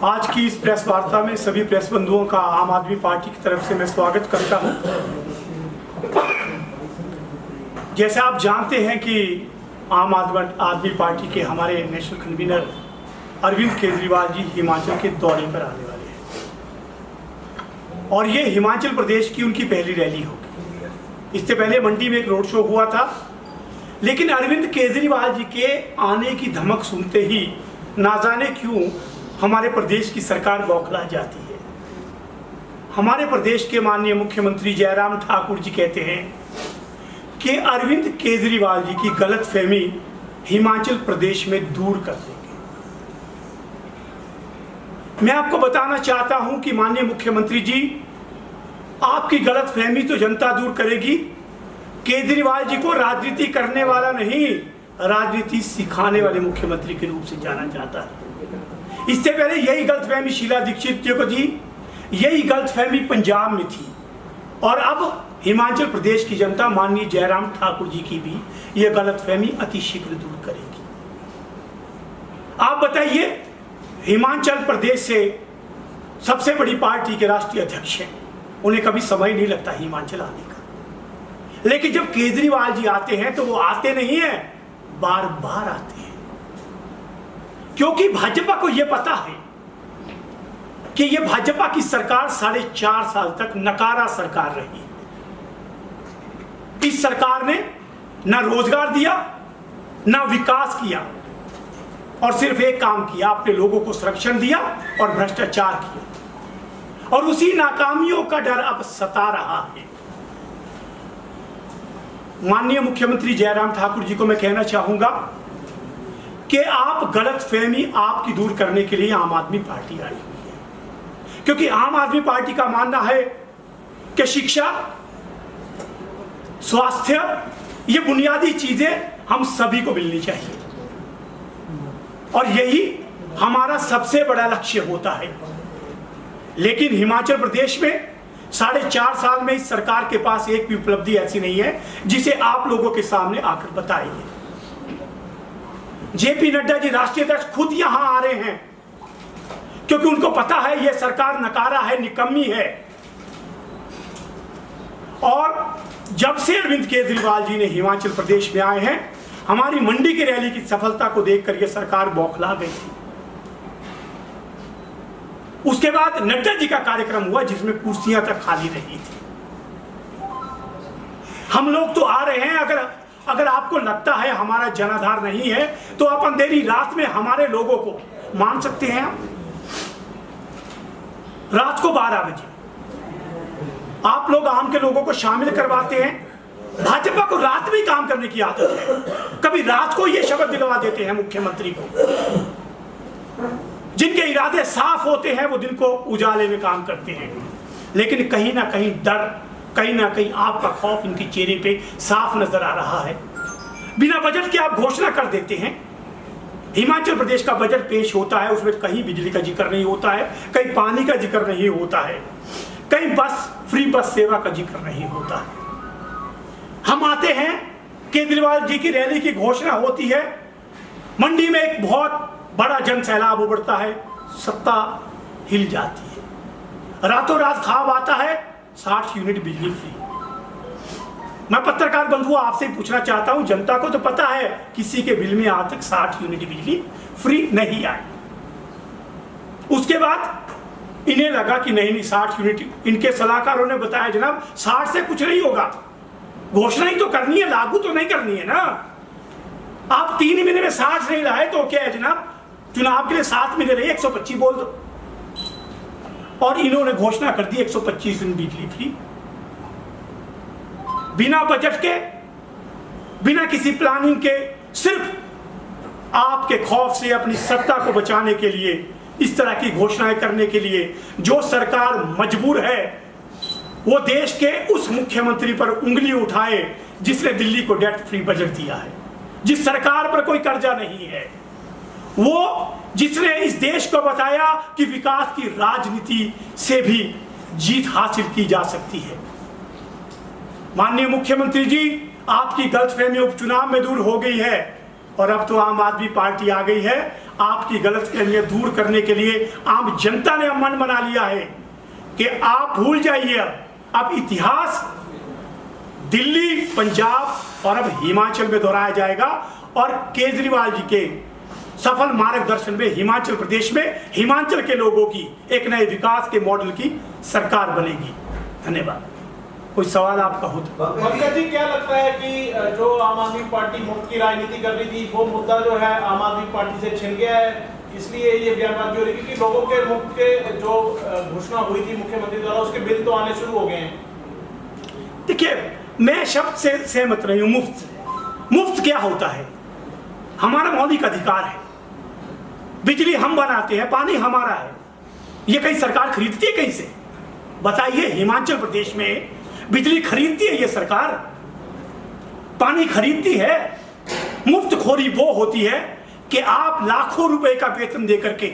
आज की इस प्रेस वार्ता में सभी प्रेस बंधुओं का आम आदमी पार्टी की तरफ से मैं स्वागत करता हूं। जैसे आप जानते हैं कि आम आदमी पार्टी के हमारे नेशनल कन्वीनर अरविंद केजरीवाल जी हिमाचल के दौरे पर आने वाले हैं और ये हिमाचल प्रदेश की उनकी पहली रैली होगी। इससे पहले मंडी में एक रोड शो हुआ था, लेकिन अरविंद केजरीवाल जी के आने की धमक सुनते ही ना जाने क्यों हमारे प्रदेश की सरकार बौखला जाती है। हमारे प्रदेश के माननीय मुख्यमंत्री जयराम ठाकुर जी कहते हैं कि अरविंद केजरीवाल जी की गलतफहमी हिमाचल प्रदेश में दूर कर देंगे। मैं आपको बताना चाहता हूं कि माननीय मुख्यमंत्री जी, आपकी गलतफहमी तो जनता दूर करेगी। केजरीवाल जी को राजनीति करने वाला नहीं, राजनीति सिखाने वाले मुख्यमंत्री के रूप से जाना जाता है। इससे पहले यही गलतफहमी शीला दीक्षित जी को थी, यही गलतफहमी पंजाब में थी और अब हिमाचल प्रदेश की जनता माननीय जयराम ठाकुर जी की भी यह गलतफहमी अतिशीघ्र दूर करेगी। आप बताइए, हिमाचल प्रदेश से सबसे बड़ी पार्टी के राष्ट्रीय अध्यक्ष हैं, उन्हें कभी समय नहीं लगता हिमाचल आने का, लेकिन जब केजरीवाल जी आते हैं तो वो आते नहीं है, बार बार आते हैं, क्योंकि भाजपा को यह पता है कि यह भाजपा की सरकार 4.5 साल तक नकारा सरकार रही। इस सरकार ने ना रोजगार दिया, ना विकास किया और सिर्फ एक काम किया, अपने लोगों को संरक्षण दिया और भ्रष्टाचार किया और उसी नाकामियों का डर अब सता रहा है। माननीय मुख्यमंत्री जयराम ठाकुर जी को मैं कहना चाहूंगा कि आप गलतफहमी आपकी दूर करने के लिए आम आदमी पार्टी आई हुई है, क्योंकि आम आदमी पार्टी का मानना है कि शिक्षा, स्वास्थ्य, ये बुनियादी चीजें हम सभी को मिलनी चाहिए और यही हमारा सबसे बड़ा लक्ष्य होता है। लेकिन हिमाचल प्रदेश में 4.5 साल में इस सरकार के पास एक भी उपलब्धि ऐसी नहीं है जिसे आप लोगों के सामने आकर बताएंगे। जेपी नड्डा जी राष्ट्रीय अध्यक्ष खुद यहां आ रहे हैं क्योंकि उनको पता है यह सरकार नकारा है, निकम्मी है। और जब से अरविंद केजरीवाल जी ने हिमाचल प्रदेश में आए हैं, हमारी मंडी की रैली की सफलता को देखकर यह सरकार बौखला गई थी। उसके बाद नड्डा जी का कार्यक्रम हुआ जिसमें कुर्सियां तक खाली रही थी। हम लोग तो आ रहे हैं, अगर आपको लगता है हमारा जनाधार नहीं है तो आप अंधेरी रात में हमारे लोगों को मान सकते हैं। रात को 12 बजे आप लोग आम के लोगों को शामिल करवाते हैं। भाजपा को रात में काम करने की आदत है, कभी रात को ये शपथ दिलवा देते हैं मुख्यमंत्री को। जिनके इरादे साफ होते हैं वो दिन को उजाले में काम करते हैं, लेकिन कहीं ना कहीं डर, कहीं ना कहीं आपका खौफ इनके चेहरे पे साफ नजर आ रहा है। बिना बजट के आप घोषणा कर देते हैं। हिमाचल प्रदेश का बजट पेश होता है, उसमें कहीं बिजली का जिक्र नहीं होता है, कहीं पानी का जिक्र नहीं होता है, कहीं फ्री बस सेवा का जिक्र नहीं होता है। हम आते हैं, केजरीवाल जी की रैली की घोषणा होती है, मंडी में एक बहुत बड़ा जन सैलाब उभरता है, सत्ता हिल जाती है, रातों रात ख्वाब आता है 60 यूनिट बिजली फ्री। मैं पत्रकार बंधुओं आपसे पूछना चाहता हूं, जनता को तो पता है किसी के बिल में आज तक 60 यूनिट बिजली फ्री नहीं आई। उसके बाद इन्हें लगा कि नहीं 60 यूनिट, इनके सलाहकारों ने बताया जनाब 60 से कुछ नहीं होगा, घोषणा ही तो करनी है, लागू तो नहीं करनी है ना। आप 3 महीने में 60 नहीं लाए तो क्या है जनाब, चुनाव के लिए 7 महीने रहे, 125 बोल दो। और इन्होंने घोषणा कर दी 125 यूनिट बिजली फ्री, बिना बजट के, बिना किसी प्लानिंग के, सिर्फ आपके खौफ से अपनी सत्ता को बचाने के लिए इस तरह की घोषणाएं करने के लिए जो सरकार मजबूर है वो देश के उस मुख्यमंत्री पर उंगली उठाए जिसने दिल्ली को डेट फ्री बजट दिया है, जिस सरकार पर कोई कर्जा नहीं है, वो जिसने इस देश को बताया कि विकास की राजनीति से भी जीत हासिल की जा सकती है। माननीय मुख्यमंत्री जी, आपकी गलतफहमी उपचुनाव में दूर हो गई है और अब तो आम आदमी पार्टी आ गई है। आपकी गलतफहमियां दूर करने के लिए आम जनता ने मन बना लिया है कि आप भूल जाइए, अब इतिहास दिल्ली, पंजाब और अब हिमाचल में दोहराया जाएगा और केजरीवाल जी के सफल मार्गदर्शन में हिमाचल प्रदेश में हिमाचल के लोगों की एक नए विकास के मॉडल की सरकार बनेगी। धन्यवाद। कोई सवाल आपका हो तो? पंकज जी, क्या लगता है कि जो आम आदमी पार्टी मुफ्त की राजनीति कर रही थी वो मुद्दा जो है आम आदमी पार्टी से छिन गया है, इसलिए ये बयानबाजी हो रही है? क्योंकि लोगों के मुफ्त के जो घोषणा हुई थी मुख्यमंत्री द्वारा उसके बिल तो आने शुरू हो गए हैं। देखिए, मैं शब्द से सहमत नहीं हूं। मुफ्त क्या होता है? हमारा मौलिक अधिकार है। बिजली हम बनाते हैं, पानी हमारा है। ये कहीं सरकार खरीदती है कहीं से? बताइए, हिमाचल प्रदेश में बिजली खरीदती है ये सरकार, पानी खरीदती है। मुफ्तखोरी वो होती है कि आप लाखों रुपए का वेतन देकर के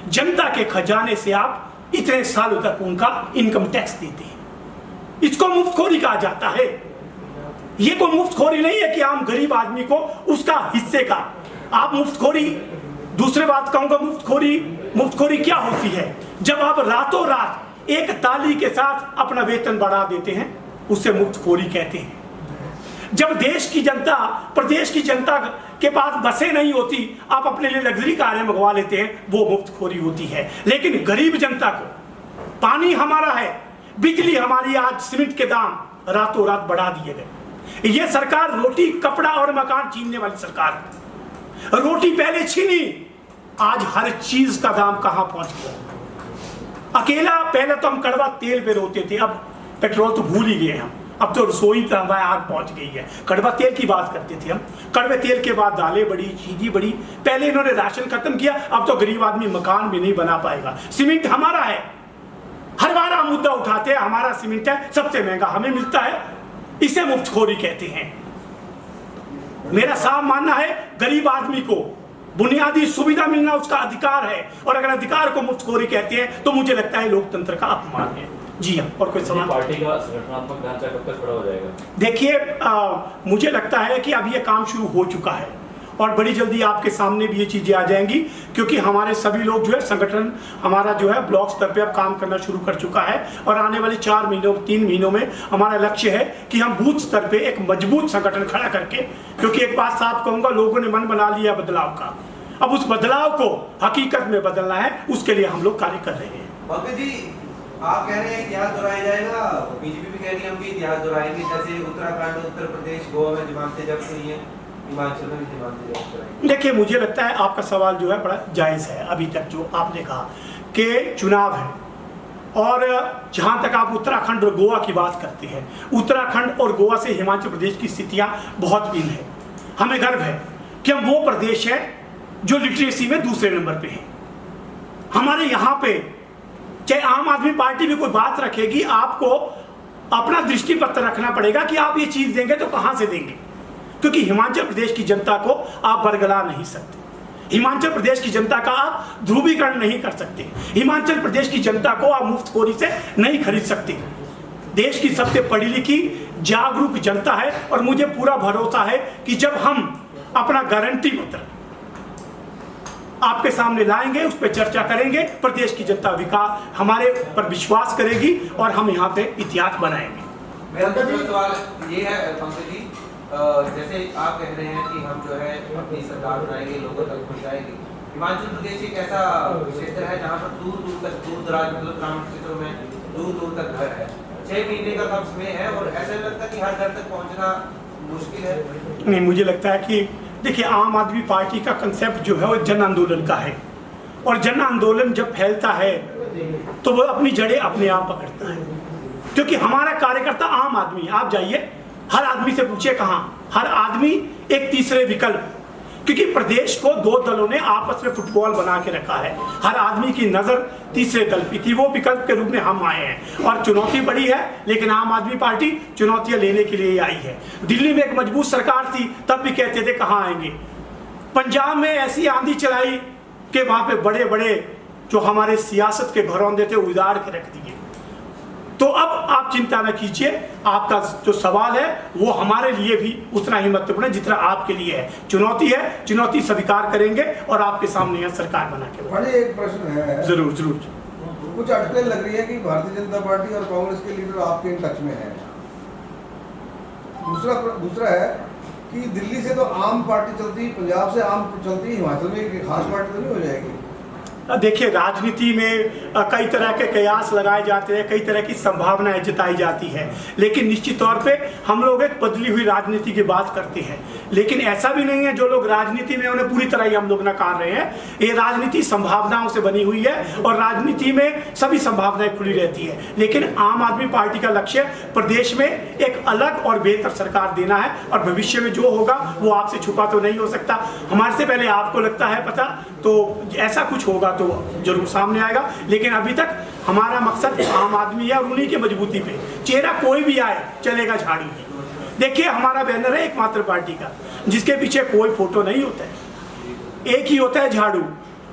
जनता के खजाने से आप इतने सालों तक उनका इनकम टैक्स देते हैं। इसको मुफ्तखोरी कहा जाता है। ये कोई मुफ्तखोरी नहीं है कि आम गरीब आदमी को उसका हिस्से का आप मुफ्तखोरी। दूसरी बात कहूंगा, मुफ्तखोरी क्या होती है? जब आप रातों रात एक ताली के साथ अपना वेतन बढ़ा देते हैं, उसे मुफ्तखोरी कहते हैं। जब देश की जनता, प्रदेश की जनता के पास बसें नहीं होती, आप अपने लिए लग्जरी कारें मंगवा लेते हैं, वो मुफ्तखोरी होती है। लेकिन गरीब जनता को पानी हमारा है, बिजली हमारी, आज सीमेंट के दाम रातों रात बढ़ा दिए गए। ये सरकार रोटी, कपड़ा और मकान छीनने वाली सरकार है। रोटी पहले छीनी, आज हर चीज का दाम कहां पहुंच गया। अकेला पहले तो हम कड़वा तेल पे रोते थे, अब पेट्रोल तो भूल ही गए हम। अब तो रसोई तक आग पहुंच गई है। कड़वा तेल की बात करते थे हम, कड़वे तेल के बाद दालें बढ़ी, चीज़ें बढ़ी। पहले इन्होंने राशन खत्म किया, अब तो गरीब आदमी मकान भी नहीं बना पाएगा। सीमेंट हमारा है, हर बार हम मुद्दा उठाते हैं, हमारा सीमेंट है, सबसे महंगा हमें मिलता है, इसे मुफ्तखोरी कहते हैं। मेरा साफ मानना है, गरीब आदमी को बुनियादी सुविधा मिलना उसका अधिकार है, और अगर अधिकार को मुफ्तखोरी कहते हैं तो मुझे लगता है लोकतंत्र का अपमान है। जी हाँ, और कोई सवाल? पार्टी का संगठनात्मक ढांचा कब तक खड़ा हो जाएगा? देखिए, मुझे लगता है कि अब ये काम शुरू हो चुका है और बड़ी जल्दी आपके सामने भी ये चीज़ें आ जाएंगी, क्योंकि हमारे सभी लोग जो है, संगठन हमारा जो है ब्लॉक स्तर पे अब काम करना शुरू कर चुका है। और आने वाले 4 महीनों, 3 महीनों में हमारा लक्ष्य है कि हम बूथ स्तर पे एक मजबूत संगठन खड़ा करके, क्योंकि एक बात साफ कहूँगा, लोगों ने मन बना लिया बदलाव का, अब उस बदलाव को हकीकत में बदलना है, उसके लिए हम लोग कार्य कर रहे हैं। पंकज जी, आप कह रहे हैं इतिहास दोहराया जाएगा, बीजेपी भी कह रही है हम भी इतिहास दोहराएंगे, जैसे उत्तराखंड, उत्तर प्रदेश, गोवा में जमानतें जब्त हुई हैं, हिमाचल में भी जमानतें जब्त कराएंगे। देखिए, मुझे लगता है आपका सवाल जो है बड़ा जायज़ है। अभी तक जो आपने कहा कि चुनाव है, और जहाँ तक आप उत्तराखंड और गोवा की बात करते हैं, उत्तराखंड और गोवा से हिमाचल प्रदेश की स्थितियाँ बहुत भिन्न है। हमें गर्व है कि हम वो प्रदेश है जो लिटरेसी में दूसरे नंबर पे है। हमारे यहाँ पे चाहे आम आदमी पार्टी भी कोई बात रखेगी, आपको अपना दृष्टिपत्र रखना पड़ेगा कि आप ये चीज़ देंगे तो कहाँ से देंगे, क्योंकि हिमाचल प्रदेश की जनता को आप बरगला नहीं सकते। हिमाचल प्रदेश की जनता का आप ध्रुवीकरण नहीं कर सकते। हिमाचल प्रदेश की जनता को आप मुफ्तखोरी से नहीं खरीद सकते। देश की सबसे पढ़ी लिखी जागरूक जनता है, और मुझे पूरा भरोसा है कि जब हम अपना गारंटी पत्र आपके सामने लाएंगे, उस पर चर्चा करेंगे, प्रदेश की जनता विकास हमारे पर विश्वास करेगी और हम यहाँ पे इतिहास बनाएंगे। मेरा दूसरा सवाल ये है पंकज जी, जैसे आप कह रहे हैं कि हम जो है अपनी सरकार बनाएंगे, लोगों तक पहुँचाएंगे। हिमाचल प्रदेश एक ऐसा क्षेत्र है जहाँ पर दूर दूर तक, दूर दराज मतलब ग्रामीण क्षेत्रों में दूर दूर तक घर है, 6 महीने का कम समय है, और ऐसा लगता है कि हर घर तक पहुँचना मुश्किल है। नहीं, मुझे लगता है कि देखिए, आम आदमी पार्टी का कंसेप्ट जो है वो जन आंदोलन का है, और जन आंदोलन जब फैलता है तो वो अपनी जड़ें अपने आप पकड़ता है, क्योंकि हमारा कार्यकर्ता आम आदमी। आप जाइए, हर आदमी से पूछिए कहाँ, हर आदमी एक तीसरे विकल्प, क्योंकि प्रदेश को 2 दलों ने आपस में फुटबॉल बना के रखा है। हर आदमी की नज़र तीसरे दल पे थी, वो विकल्प के रूप में हम आए हैं, और चुनौती बड़ी है, लेकिन आम आदमी पार्टी चुनौतियां लेने के लिए आई है। दिल्ली में एक मजबूत सरकार थी, तब भी कहते थे कहाँ आएंगे। पंजाब में ऐसी आंधी चलाई कि वहाँ पे बड़े बड़े जो हमारे सियासत के घरौंदे थे उजाड़ के रख दिए। तो अब आप चिंता न कीजिए, आपका जो सवाल है वो हमारे लिए भी उतना ही महत्वपूर्ण है जितना आपके लिए है। चुनौती स्वीकार करेंगे और आपके सामने यहाँ सरकार बना के मुझे एक प्रश्न है। जरूर जरूर। कुछ अटकलें लग रही है कि भारतीय जनता पार्टी और कांग्रेस के लीडर आपके टच में है। दूसरा है कि दिल्ली से तो आम पार्टी चलती, पंजाब से आम चलती, हिमाचल में एक खास पार्टी तो नहीं हो जाएगी? देखिए, राजनीति में कई तरह के कयास लगाए जाते हैं, कई तरह की संभावनाएं जताई जाती है, लेकिन निश्चित तौर पे हम लोग एक बदली हुई राजनीति की बात करते हैं। लेकिन ऐसा भी नहीं है जो लोग राजनीति में उन्हें पूरी तरह ही हम लोग नकार रहे हैं। ये राजनीति संभावनाओं से बनी हुई है और राजनीति में सभी संभावनाएं खुली रहती है। लेकिन आम आदमी पार्टी का लक्ष्य प्रदेश में एक अलग और बेहतर सरकार देना है, और भविष्य में जो होगा वो आपसे छुपा तो नहीं हो सकता। हमारे से पहले आपको लगता है पता, तो ऐसा कुछ होगा तो जरूर सामने आएगा। लेकिन अभी तक हमारा मकसद आम आदमी है और उन्हीं की मजबूती पे, चेहरा कोई भी आए चलेगा झाड़ू ही। देखिए, हमारा बैनर है एकमात्र पार्टी का जिसके पीछे कोई फोटो नहीं होता है, एक ही होता है झाड़ू।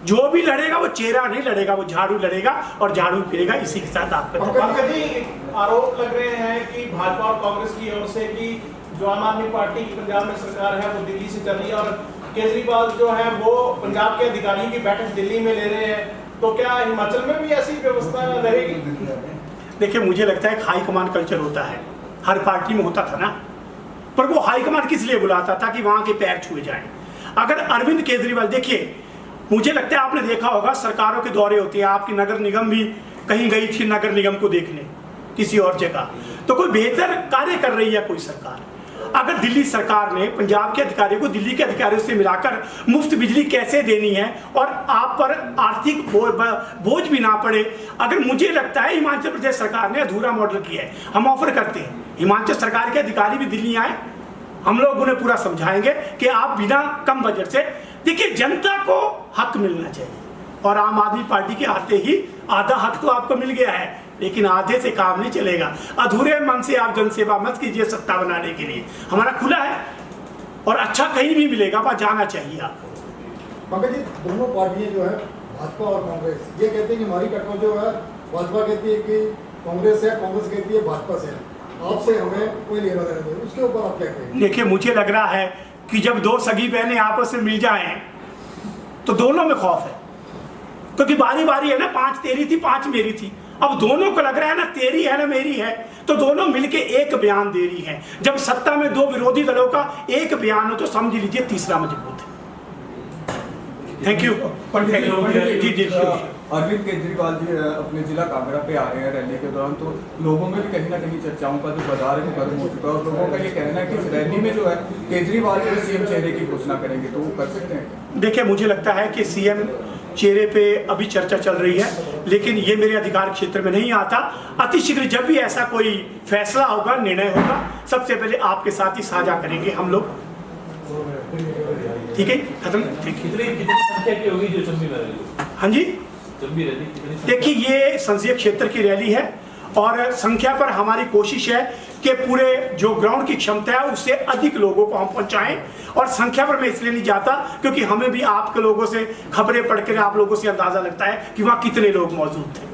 जो भी लड़ेगा वो चेहरा नहीं लड़ेगा, वो झाड़ू लड़ेगा और झाड़ू फिरेगा। इसी के साथ आपका पंकज जी, आरोप लग रहे हैं कि भाजपा और कांग्रेस की ओर से कि जो आम आदमी पार्टी की पंजाब में सरकार है वो दिल्ली से चल रही है और केजरीवाल जो है वो पंजाब के अधिकारियों की बैठक दिल्ली में ले रहे हैं, तो क्या हिमाचल में भी ऐसी व्यवस्था रहेगी? देखिए, मुझे लगता है हाईकमान कल्चर होता है, हर पार्टी में होता था ना, पर वो हाईकमान किस लिए बुलाता था कि वहां के पैर छुए जाएं। अगर अरविंद केजरीवाल, देखिए मुझे लगता है आपने देखा होगा सरकारों के दौरे होते हैं, आपकी नगर निगम भी कहीं गई थी नगर निगम को देखने किसी और जगह, तो कोई बेहतर कार्य कर रही है कोई सरकार। अगर दिल्ली सरकार ने पंजाब के अधिकारियों को दिल्ली के अधिकारियों से मिलाकर मुफ्त बिजली कैसे देनी है और आप पर आर्थिक बोझ भी ना पड़े, अगर मुझे लगता है हिमाचल प्रदेश सरकार ने अधूरा मॉडल किया है। हम ऑफर करते हैं हिमाचल सरकार के अधिकारी भी दिल्ली आए, हम लोग उन्हें पूरा समझाएंगे कि आप बिना कम बजट से, देखिए जनता को हक मिलना चाहिए और आम आदमी पार्टी के आते ही आधा हक तो आपको मिल गया है, लेकिन आधे से काम नहीं चलेगा। अधूरे मन से आप जनसेवा मत कीजिए सत्ता बनाने के लिए। हमारा खुला है और अच्छा कहीं भी मिलेगा, वहां जाना चाहिए आपको। पंकज जी, दोनों पार्टियां जो है भाजपा और कांग्रेस, ये कहते हैं कि हमारी टक्कर जो है भाजपा कहती है कि कांग्रेस है, कांग्रेस कहती है भाजपा से है, आपसे हमें कोई लेना देना नहीं। उसके ऊपर आप क्या कहेंगे? देखिए, मुझे लग रहा है कि जब दो सगी बहनें आपस में मिल जाएं तो दोनों में खौफ है, क्योंकि बारी बारी है ना, 5 तेरी थी 5 मेरी थी। अब दोनों को लग रहा है ना तेरी है ना मेरी है, तो दोनों मिलके एक बयान दे रही हैं। जब सत्ता में दो विरोधी दलों का एक बयान हो तो समझ लीजिए तीसरा मजबूत है। Thank you. जी जी। अरविंद केजरीवाल जी अपने जिला कांगड़ा पे आ रहे हैं रैली के दौरान, तो लोगों में भी कहीं ना कहीं चर्चाओं का जो बाजार है वो गर्म हो चुका है और लोगों का ये कहना है कि इस रैली में जो है केजरीवाल जो सीएम चेहरे की घोषणा करेंगे, तो वो कर सकते हैं? देखिए, मुझे लगता है कि सीएम चेहरे पे अभी चर्चा चल रही है, लेकिन ये मेरे अधिकार क्षेत्र में नहीं आता। अतिशीघ्र जब भी ऐसा कोई फैसला होगा, निर्णय होगा, सबसे पहले आपके साथ ही साझा करेंगे हम लोग। ठीक है, खत्म। कितनी संख्या की होगी जो चुम्बी में रैली? हाँ जी, चुम्बी रैली कितनी? देखिए, ये संसदीय क्षेत्र की रैली है और संख्या पर हमारी कोशिश है कि पूरे जो ग्राउंड की क्षमता है उससे अधिक लोगों को हम पहुंचाएं। और संख्या पर मैं इसलिए नहीं जाता क्योंकि हमें भी आपके लोगों से खबरें पढ़कर आप लोगों से अंदाजा लगता है कि वहाँ कितने लोग मौजूद थे।